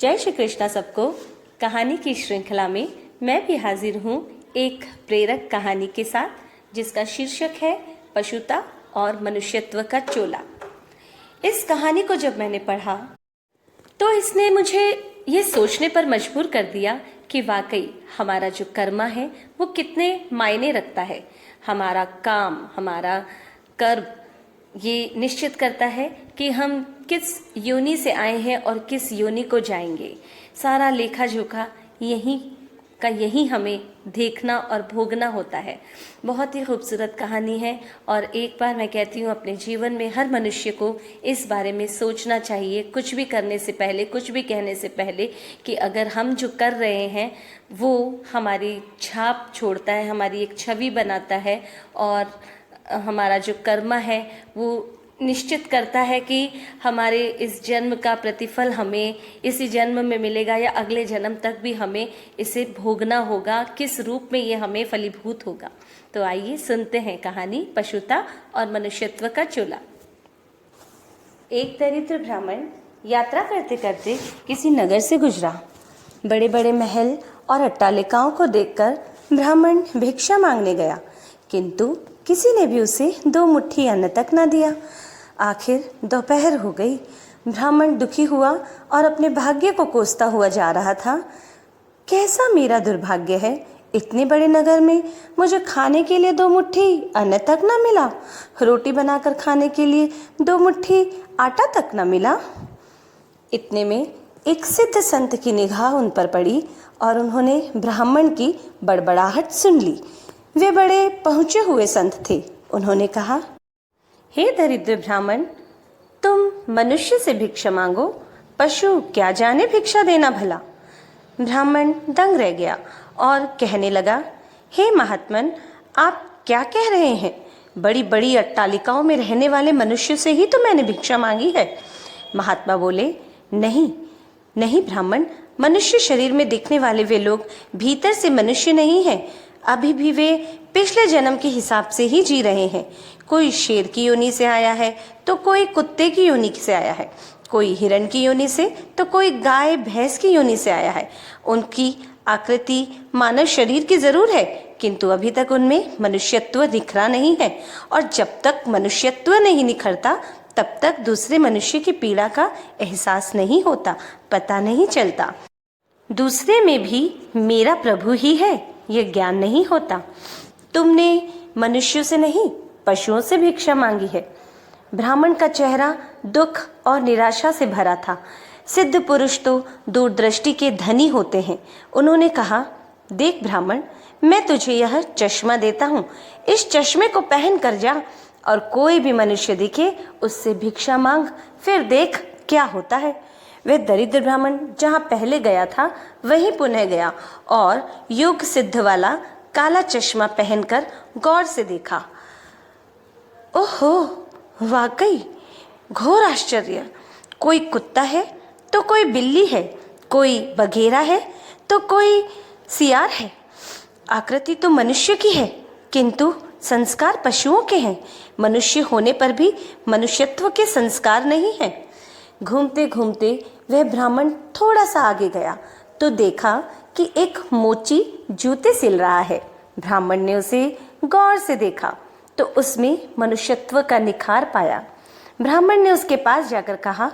जय श्री कृष्णा सबको। कहानी की श्रृंखला में मैं भी हाजिर हूँ एक प्रेरक कहानी के साथ जिसका शीर्षक है पशुता और मनुष्यत्व का चोला। इस कहानी को जब मैंने पढ़ा तो इसने मुझे ये सोचने पर मजबूर कर दिया कि वाकई हमारा जो कर्मा है वो कितने मायने रखता है। हमारा काम, हमारा कर्म ये निश्चित करता है कि हम किस योनि से आए हैं और किस योनि को जाएंगे। सारा लेखा जोखा यही हमें देखना और भोगना होता है। बहुत ही खूबसूरत कहानी है और एक बार मैं कहती हूँ अपने जीवन में हर मनुष्य को इस बारे में सोचना चाहिए, कुछ भी करने से पहले, कुछ भी कहने से पहले, कि अगर हम जो कर रहे हैं वो हमारी छाप छोड़ता है, हमारी एक छवि बनाता है और हमारा जो कर्म है वो निश्चित करता है कि हमारे इस जन्म का प्रतिफल हमें इसी जन्म में मिलेगा या अगले जन्म तक भी हमें इसे भोगना होगा, किस रूप में ये हमें फलीभूत होगा। तो आइए सुनते हैं कहानी पशुता और मनुष्यत्व का चोला। एक दरिद्र ब्राह्मण यात्रा करते करते किसी नगर से गुजरा। बड़े बड़े महल और अट्टालिकाओं को देखकर ब्राह्मण भिक्षा मांगने गया, किंतु किसी ने भी उसे 2 मुट्ठी अन्न तक न दिया। आखिर दोपहर हो गई। ब्राह्मण दुखी हुआ और अपने भाग्य को कोसता हुआ जा रहा था। कैसा मेरा दुर्भाग्य है, इतने बड़े नगर में मुझे खाने के लिए 2 मुट्ठी अन्न तक न मिला, रोटी बनाकर खाने के लिए 2 मुट्ठी आटा तक न मिला। इतने में एक सिद्ध संत की निगाह उन पर पड़ी और उन्होंने ब्राह्मण की बड़बड़ाहट सुन ली। वे बड़े पहुँचे हुए संत थे। उन्होंने कहा, हे दरिद्र ब्राह्मण, तुम मनुष्य से भिक्षा मांगो, पशु क्या जाने भिक्षा देना भला। ब्राह्मण दंग रह गया और कहने लगा, हे महात्मन, आप क्या कह रहे हैं? बड़ी बड़ी अट्टालिकाओं में रहने वाले मनुष्य से ही तो मैंने भिक्षा मांगी है। महात्मा बोले, नहीं नहीं ब्राह्मण, मनुष्य शरीर में दिखने वाले वे लोग भीतर से मनुष्य नहीं हैं। अभी भी वे पिछले जन्म के हिसाब से ही जी रहे हैं। कोई शेर की योनि से आया है तो कोई कुत्ते की योनि से आया है, कोई हिरण की योनि से तो कोई गाय भैंस की योनि से आया है। उनकी आकृति मानव शरीर की जरूर है, किंतु अभी तक उनमें मनुष्यत्व निखरा नहीं है, और जब तक मनुष्यत्व नहीं निखरता तब तक दूसरे मनुष्य की पीड़ा का एहसास नहीं होता, पता नहीं चलता। दूसरे में भी मेरा प्रभु ही है, यह ज्ञान नहीं होता। तुमने मनुष्यों से नहीं, पशुओं से भिक्षा मांगी है। ब्राह्मण का चेहरा दुख और निराशा से भरा था। सिद्ध पुरुष तो दूरदृष्टि के धनी होते हैं। उन्होंने कहा, देख ब्राह्मण, मैं तुझे यह चश्मा देता हूँ, इस चश्मे को पहन कर जा और कोई भी मनुष्य दिखे उससे भिक्षा मांग, फिर देख क्या होता है। वह दरिद्र ब्राह्मण जहाँ पहले गया था वहीं पुनः गया और योग सिद्ध वाला काला चश्मा पहनकर गौर से देखा। ओहो, वाकई घोर आश्चर्य। कोई कुत्ता है तो कोई बिल्ली है, कोई बघेरा है तो कोई सियार है। आकृति तो मनुष्य की है, किंतु संस्कार पशुओं के हैं। मनुष्य होने पर भी मनुष्यत्व के संस्कार नहीं हैं। घूमते घूमते वह ब्राह्मण थोड़ा सा आगे गया तो देखा कि एक मोची जूते सिल रहा है। ब्राह्मण ने उसे गौर से देखा तो उसमें मनुष्यत्व का निखार पाया। ब्राह्मण ने उसके पास जाकर कहा,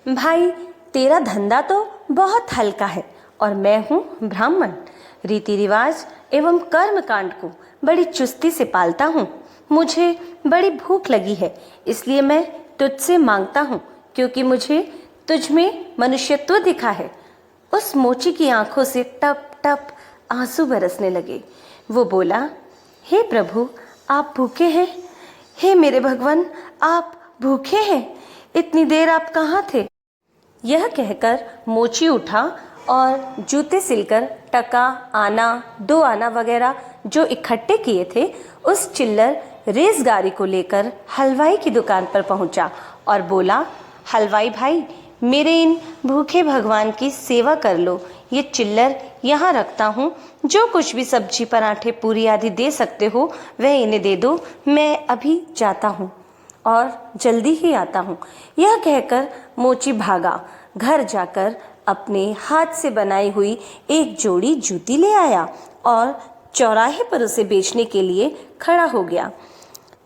भाई, तेरा धंधा तो बहुत हल्का है और मैं हूँ ब्राह्मण। रीति रिवाज एवं कर्म कांड को बड़ी चुस्ती से पालता हूँ। मुझे बड़ी भूख लगी है, इसलिए मैं तुझसे मांगता हूँ, क्योंकि मुझे तुझ में मनुष्यत्व दिखा है। उस मोची की आंखों से टप टप आंसू बरसने लगे। वो बोला, हे प्रभु, आप भूखे हैं? हे मेरे भगवान, आप भूखे हैं? इतनी देर आप कहाँ थे? यह कहकर मोची उठा और जूते सिलकर टका, आना, 2 आना वगैरह जो इकट्ठे किए थे उस चिल्लर रेज़गाड़ी को लेकर हलवाई की दुकान पर पहुंचा और बोला, हलवाई भाई, मेरे इन भूखे भगवान की सेवा कर लो। ये चिल्लर यहाँ रखता हूँ, जो कुछ भी सब्जी, पराठे, पूरी आदि दे सकते हो वह इन्हें दे दो। मैं अभी जाता हूँ और जल्दी ही आता हूँ। यह कहकर मोची भागा। घर जाकर अपने हाथ से बनाई हुई एक जोड़ी जूती ले आया और चौराहे पर उसे बेचने के लिए खड़ा हो गया।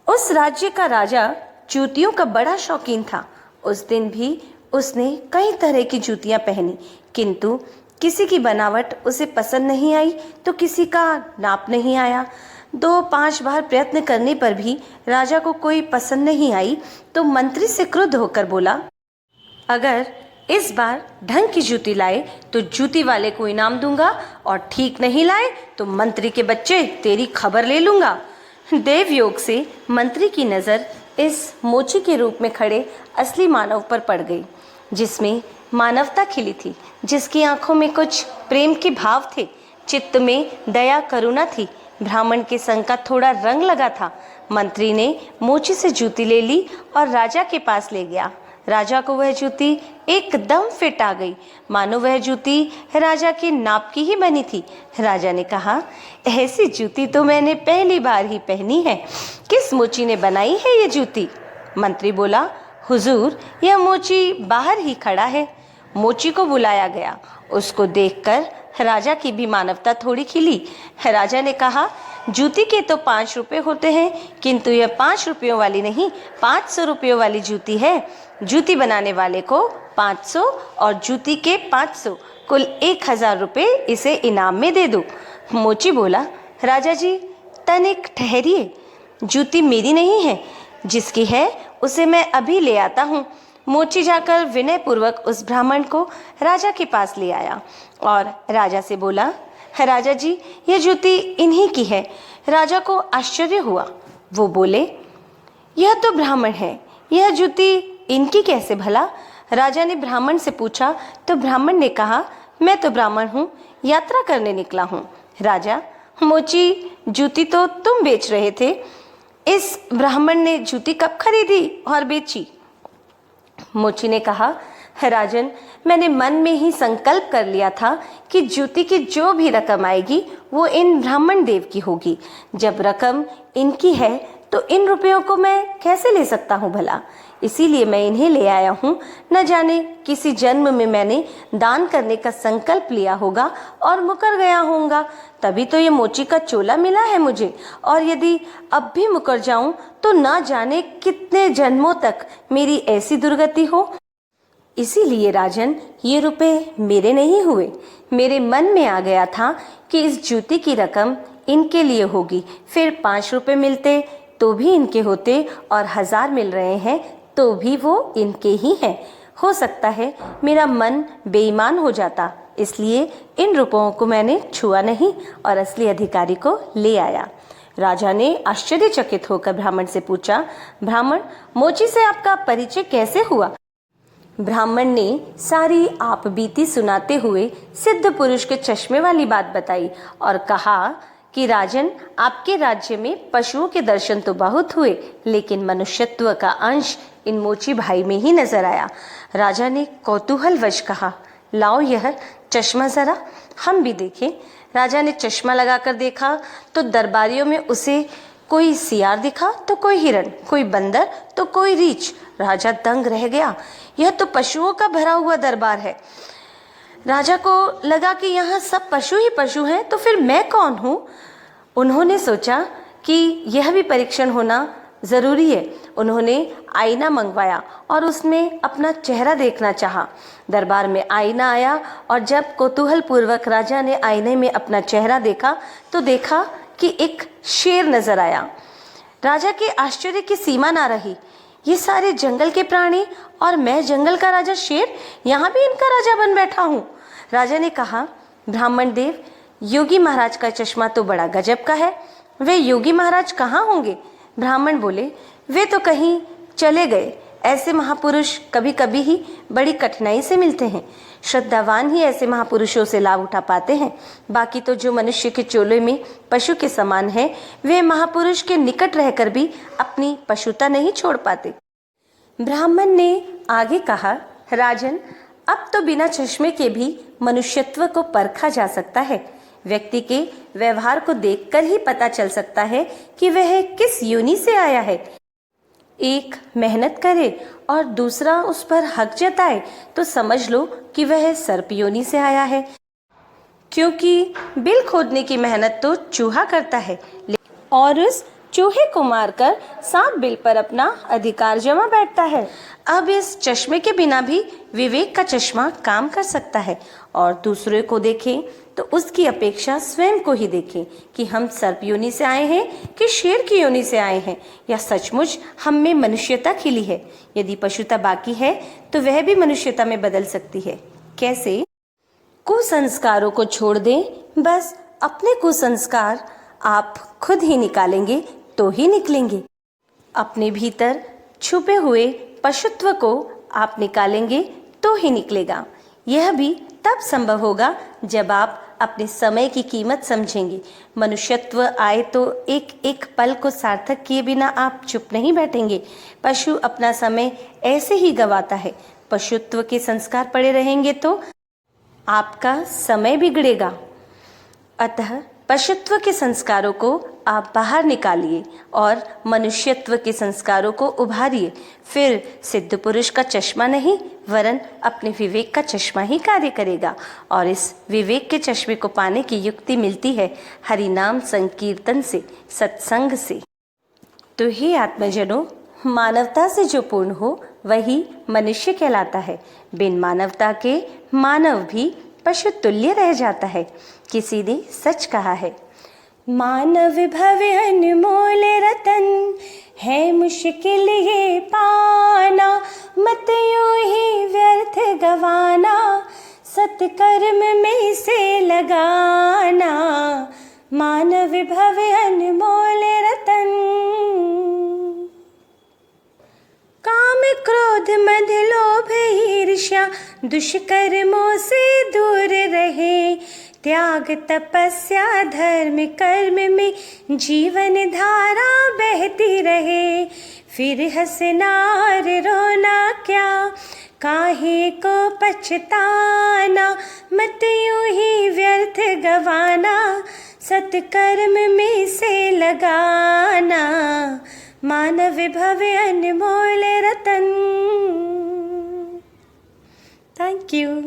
उस राज्य का राजा जूतियों का बड़ा शौकीन था। उस दिन भी उसने कई तरह की जूतियां पहनी, किंतु किसी की बनावट उसे पसंद नहीं आई तो किसी का नाप नहीं आया। 2-5 बार प्रयत्न करने पर भी राजा को कोई पसंद नहीं आई तो मंत्री से क्रुद्ध होकर बोला, अगर इस बार ढंग की जूती लाए तो जूती वाले को इनाम दूंगा और ठीक नहीं लाए तो मंत्री के बच्चे तेरी खबर ले लूंगा। देवयोग से मंत्री की नज़र इस मोची के रूप में खड़े असली मानव पर पड़ गई, जिसमें मानवता खिली थी, जिसकी आंखों में कुछ प्रेम के भाव थे, चित्त में दया करुणा थी, ब्राह्मण के संग का थोड़ा रंग लगा था। मंत्री ने मोची से जूती ले ली और राजा के पास ले गया। राजा को वह जूती एकदम फिट आ गई, मानो वह जूती राजा के नाप की ही बनी थी। राजा ने कहा, ऐसी जूती तो मैंने पहली बार ही पहनी है, किस मोची ने बनाई है ये जूती? मंत्री बोला, हुजूर, यह मोची बाहर ही खड़ा है। मोची को बुलाया गया। उसको देखकर राजा की भी मानवता थोड़ी खिली। राजा ने कहा, जूती के तो 5 रुपए होते हैं, किंतु यह 5 रुपयों वाली नहीं, 500 रुपयों वाली जूती है। जूती बनाने वाले को 500 और जूती के 500, कुल 1000 रुपये इसे इनाम में दे दो। मोची बोला, राजा जी तनिक ठहरिए, जूती मेरी नहीं है, जिसकी है उसे मैं अभी ले आता हूँ। मोची जाकर विनय पूर्वक उस ब्राह्मण को राजा के पास ले आया और राजा से बोला, राजा जी यह जूती इन्हीं की है। राजा को आश्चर्य हुआ। वो बोले, यह तो ब्राह्मण है, यह जूती इनकी कैसे भला? राजा ने ब्राह्मण से पूछा तो ब्राह्मण ने कहा, मैं तो ब्राह्मण हूँ, यात्रा करने निकला हूँ। राजा, मोची जूती तो तुम बेच रहे थे, इस ब्राह्मण ने जूती कब खरीदी और बेची? मोची ने कहा, राजन, मैंने मन में ही संकल्प कर लिया था कि जूती की जो भी रकम आएगी वो इन ब्राह्मण देव की होगी। जब रकम इनकी है तो इन रुपयों को मैं कैसे ले सकता हूँ भला? इसीलिए मैं इन्हें ले आया हूँ। न जाने किसी जन्म में मैंने दान करने का संकल्प लिया होगा और मुकर गया होऊंगा, तभी तो ये मोची का चोला मिला है मुझे। और यदि अब भी मुकर जाऊं तो ना जाने कितने जन्मों तक मेरी ऐसी दुर्गति हो। इसीलिए राजन, ये रुपए मेरे नहीं हुए, मेरे मन में आ गया था कि इस जूती की रकम इनके लिए होगी। फिर 5 रुपए मिलते तो भी इनके होते और 1000 मिल रहे हैं तो भी वो इनके ही हैं। हो सकता है मेरा मन बेईमान हो जाता, इसलिए इन रुपयों को मैंने छुआ नहीं और असली अधिकारी को ले आया। राजा ने आश्चर्यचकित होकर ब्राह्मण से पूछा, ब्राह्मण, मोची से आपका परिचय कैसे हुआ? ब्राह्मण ने सारी आप बीती सुनाते हुए सिद्ध पुरुष के चश्मे वाली बात बताई और कहा कि राजन, आपके राज्य में पशुओं के दर्शन तो बहुत हुए, लेकिन मनुष्यत्व का अंश इन मोची भाई में ही नजर आया। राजा ने कौतूहलवश कहा, लाओ यह चश्मा जरा, हम भी देखें। राजा ने चश्मा लगाकर देखा तो दरबारियों में उसे कोई सियार दिखा तो कोई हिरण, कोई बंदर तो कोई रीछ। राजा दंग रह गया, यह तो पशुओं का भरा हुआ दरबार है। राजा को लगा कि यहाँ सब पशु ही पशु हैं, तो फिर मैं कौन हूँ? उन्होंने सोचा कि यह भी परीक्षण होना ज़रूरी है। उन्होंने आईना मंगवाया और उसमें अपना चेहरा देखना चाहा। दरबार में आईना आया और जब कौतूहल पूर्वक राजा ने आईने में अपना चेहरा देखा तो देखा कि एक शेर नजर आया। राजा के आश्चर्य की सीमा ना रही। ये सारे जंगल के प्राणी और मैं जंगल का राजा शेर, यहाँ भी इनका राजा बन बैठा हूँ। राजा ने कहा, ब्राह्मण देव, योगी महाराज का चश्मा तो बड़ा गजब का है। वे योगी महाराज कहाँ होंगे? ब्राह्मण बोले, वे तो कहीं चले गए। ऐसे महापुरुष कभी कभी ही बड़ी कठिनाई से मिलते हैं। श्रद्धावान ही ऐसे महापुरुषों से लाभ उठा पाते हैं। बाकी तो जो मनुष्य के चोले में पशु के समान है, वे महापुरुष के निकट रहकर भी अपनी पशुता नहीं छोड़ पाते। ब्राह्मण ने आगे कहा, राजन, अब तो बिना चश्मे के भी मनुष्यत्व को परखा जा सकता है। व्यक्ति के व्यवहार को देखकर ही पता चल सकता है कि वह किस योनि से आया है। एक मेहनत करे और दूसरा उस पर हक जताए तो समझ लो कि वह सर्प योनि से आया है, क्योंकि बिल खोदने की मेहनत तो चूहा करता है और उस चूहे को मारकर सांप बिल पर अपना अधिकार जमा बैठता है। अब इस चश्मे के बिना भी विवेक का चश्मा काम कर सकता है और दूसरे को देखें तो उसकी अपेक्षा स्वयं को ही देखें कि हम सर्प योनि से आए हैं कि शेर की योनि से आए हैं, या सचमुच हम में मनुष्यता खिली है। यदि पशुता बाकी है तो वह भी मनुष्यता में बदल सकती है। कैसे? कुसंस्कारों को छोड़ दें, बस अपने कुसंस्कार आप खुद ही निकालेंगे तो ही निकलेंगे। अपने भीतर छुपे हुए पशुत्व को आप निकालेंगे तो ही निकलेगा। यह भी तब संभव होगा जब आप अपने समय की कीमत समझेंगे। मनुष्यत्व आए तो एक एक पल को सार्थक किए बिना आप चुप नहीं बैठेंगे। पशु अपना समय ऐसे ही गंवाता है। पशुत्व के संस्कार पड़े रहेंगे तो आपका समय बिगड़ेगा। अतः पशुत्व के संस्कारों को आप बाहर निकालिए और मनुष्यत्व के संस्कारों को उभारिए। फिर सिद्ध पुरुष का चश्मा नहीं वरन अपने विवेक का चश्मा ही कार्य करेगा। और इस विवेक के चश्मे को पाने की युक्ति मिलती है हरि नाम संकीर्तन से, सत्संग से। तो हे आत्मजनों, मानवता से जो पूर्ण हो वही मनुष्य कहलाता है। बिन मानवता के मानव भी पशु तुल्य रह जाता है। किसी ने सच कहा है, मानव भव्य अनमोल रतन है, मुश्किल ये पाना, मत यूं ही व्यर्थ गवाना, सत्कर्म में से लगाना। मानव भव्य अनमोल रतन। काम क्रोध मद लोभ ईर्ष्या दुष्कर्मों से दूर रहे, त्याग तपस्या धर्म कर्म में जीवन धारा बहती रहे। फिर हंसना और रोना क्या, काहे को पछताना, मत यूं ही व्यर्थ गवाना, सत्कर्म में से लगाना। मानव भव्य अनमोल रतन। Thank you.